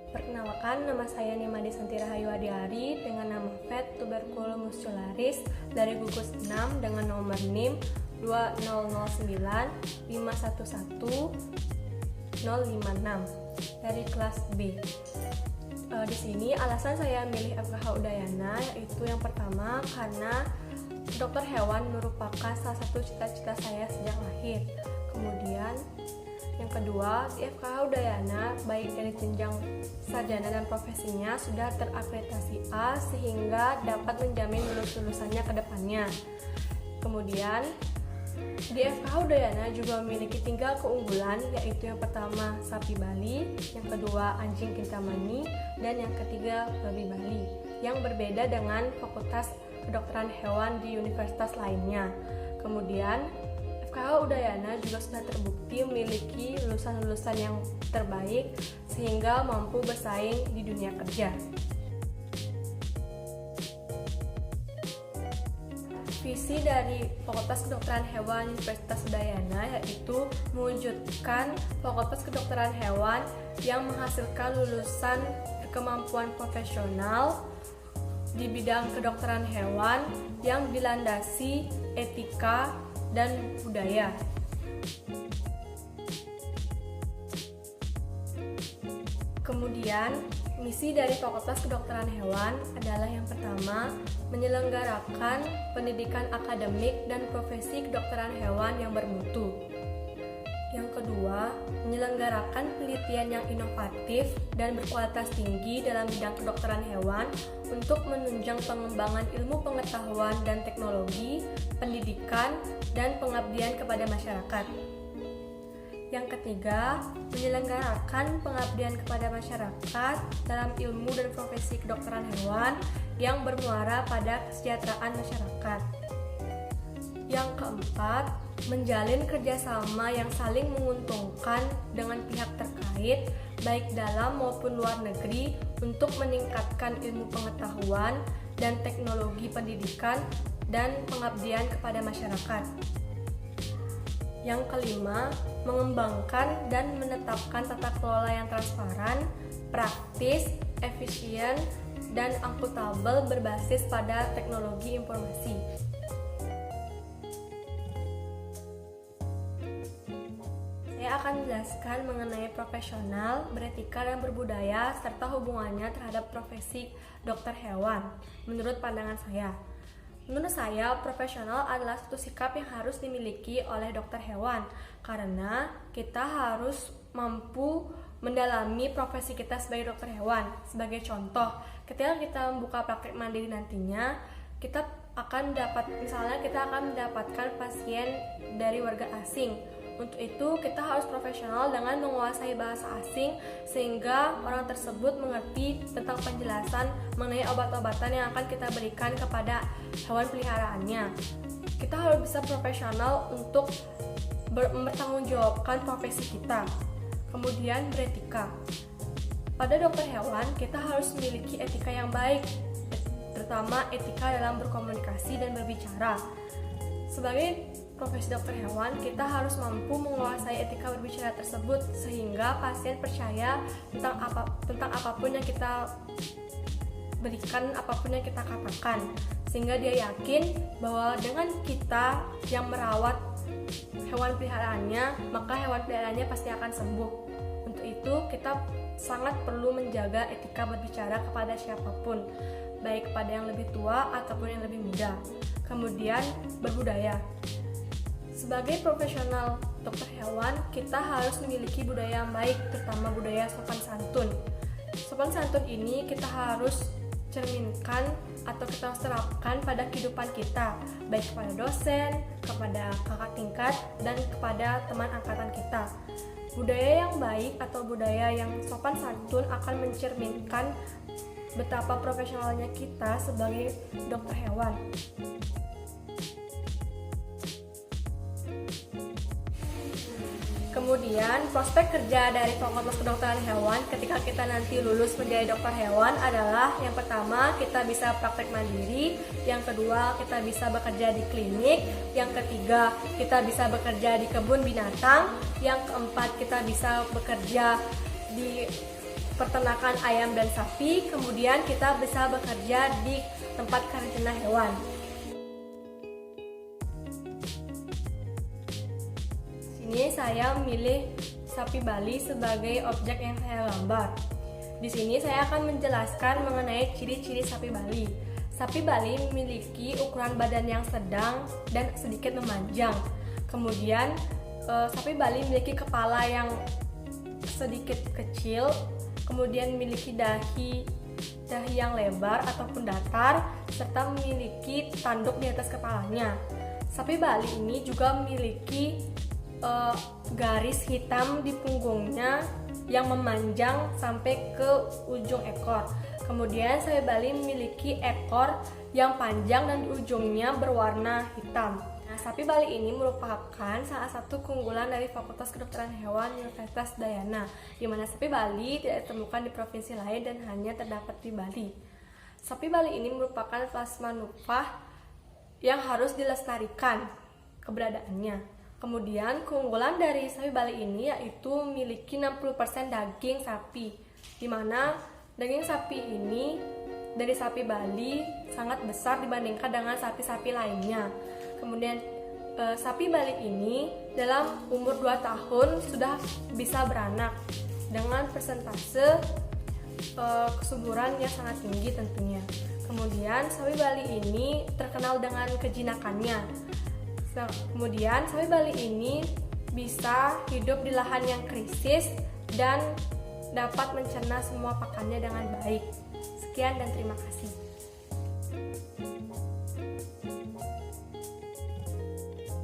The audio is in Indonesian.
Perkenalkan, nama saya Nimade Santi Rahayu Adiari dengan nama VET tuberculum muscularis dari gugus 6 dengan nomor NIM 2009 511 056 dari kelas B. Di sini alasan saya milih FKH Udayana yaitu yang pertama karena dokter hewan merupakan salah satu cita-cita saya sejak lahir. Kemudian yang kedua, di FKH Udayana baik dari jenjang sarjana dan profesinya sudah terakreditasi A sehingga dapat menjamin lulus-lulusannya ke depannya. Kemudian di FKH Udayana juga memiliki 3 keunggulan, yaitu yang pertama sapi Bali, yang kedua anjing Kintamani, dan yang ketiga babi Bali, yang berbeda dengan fakultas kedokteran hewan di universitas lainnya. Kemudian FKH Udayana juga sudah terbukti memiliki lulusan-lulusan yang terbaik sehingga mampu bersaing di dunia kerja. Visi dari Fakultas Kedokteran Hewan Universitas Udayana yaitu mewujudkan Fakultas Kedokteran Hewan yang menghasilkan lulusan berkemampuan profesional di bidang kedokteran hewan yang dilandasi etika dan budaya. Kemudian, misi dari Fakultas Kedokteran Hewan adalah yang pertama, menyelenggarakan pendidikan akademik dan profesi kedokteran hewan yang bermutu. Yang kedua, menyelenggarakan penelitian yang inovatif dan berkualitas tinggi dalam bidang kedokteran hewan untuk menunjang pengembangan ilmu pengetahuan dan teknologi, pendidikan, dan pengabdian kepada masyarakat. Yang ketiga, menyelenggarakan pengabdian kepada masyarakat dalam ilmu dan profesi kedokteran hewan yang bermuara pada kesejahteraan masyarakat. Yang keempat, menjalin kerjasama yang saling menguntungkan dengan pihak terkait, baik dalam maupun luar negeri, untuk meningkatkan ilmu pengetahuan dan teknologi pendidikan dan pengabdian kepada masyarakat. Yang kelima, mengembangkan dan menetapkan tata kelola yang transparan, praktis, efisien, dan akuntabel berbasis pada teknologi informasi. Saya akan menjelaskan mengenai profesional, beretika, dan berbudaya serta hubungannya terhadap profesi dokter hewan menurut pandangan saya. Menurut saya, profesional adalah suatu sikap yang harus dimiliki oleh dokter hewan karena kita harus mampu mendalami profesi kita sebagai dokter hewan. Sebagai contoh, ketika kita membuka praktek mandiri nantinya, kita akan mendapatkan pasien dari warga asing. Untuk itu, kita harus profesional dengan menguasai bahasa asing sehingga orang tersebut mengerti tentang penjelasan mengenai obat-obatan yang akan kita berikan kepada hewan peliharaannya. Kita harus bisa profesional untuk mempertanggungjawabkan profesi kita. Kemudian beretika. Pada dokter hewan, kita harus memiliki etika yang baik, terutama etika dalam berkomunikasi dan berbicara. Sebagai profesi dokter hewan, kita harus mampu menguasai etika berbicara tersebut sehingga pasien percaya tentang apapun yang kita berikan, apapun yang kita katakan, sehingga dia yakin bahwa dengan kita yang merawat hewan peliharaannya, maka hewan peliharaannya pasti akan sembuh. Untuk itu, kita sangat perlu menjaga etika berbicara kepada siapapun, baik kepada yang lebih tua ataupun yang lebih muda. Kemudian, berbudaya. Sebagai profesional dokter hewan, kita harus memiliki budaya yang baik, terutama budaya sopan santun. Sopan santun ini kita harus cerminkan atau kita harus terapkan pada kehidupan kita, baik kepada dosen, kepada kakak tingkat, dan kepada teman angkatan kita. Budaya yang baik atau budaya yang sopan santun akan mencerminkan betapa profesionalnya kita sebagai dokter hewan. Kemudian, prospek kerja dari Fakultas Kedokteran Hewan ketika kita nanti lulus menjadi dokter hewan adalah yang pertama, kita bisa praktek mandiri, yang kedua, kita bisa bekerja di klinik, yang ketiga, kita bisa bekerja di kebun binatang, yang keempat, kita bisa bekerja di peternakan ayam dan sapi, kemudian kita bisa bekerja di tempat karantina hewan. Sini saya memilih sapi Bali sebagai objek yang saya gambar. Di sini saya akan menjelaskan mengenai ciri-ciri sapi Bali. Sapi Bali memiliki ukuran badan yang sedang dan sedikit memanjang. Kemudian sapi Bali memiliki kepala yang sedikit kecil, kemudian memiliki dahi yang lebar ataupun datar, serta memiliki tanduk di atas kepalanya. Sapi Bali ini juga memiliki garis hitam di punggungnya yang memanjang sampai ke ujung ekor. Kemudian sapi Bali memiliki ekor yang panjang dan di ujungnya berwarna hitam. Nah, sapi Bali ini merupakan salah satu keunggulan dari Fakultas Kedokteran Hewan Universitas Dayana, di mana sapi Bali tidak ditemukan di provinsi lain dan hanya terdapat di Bali. Sapi Bali ini merupakan plasma nupah yang harus dilestarikan keberadaannya. Kemudian keunggulan dari sapi Bali ini yaitu memiliki 60% daging sapi, di mana daging sapi ini dari sapi Bali sangat besar dibandingkan dengan sapi-sapi lainnya. Kemudian sapi Bali ini dalam umur 2 tahun sudah bisa beranak dengan persentase kesuburan yang sangat tinggi tentunya. Kemudian sapi Bali ini terkenal dengan kejinakannya. Kemudian sapi Bali ini bisa hidup di lahan yang krisis dan dapat mencerna semua pakannya dengan baik. Sekian dan terima kasih.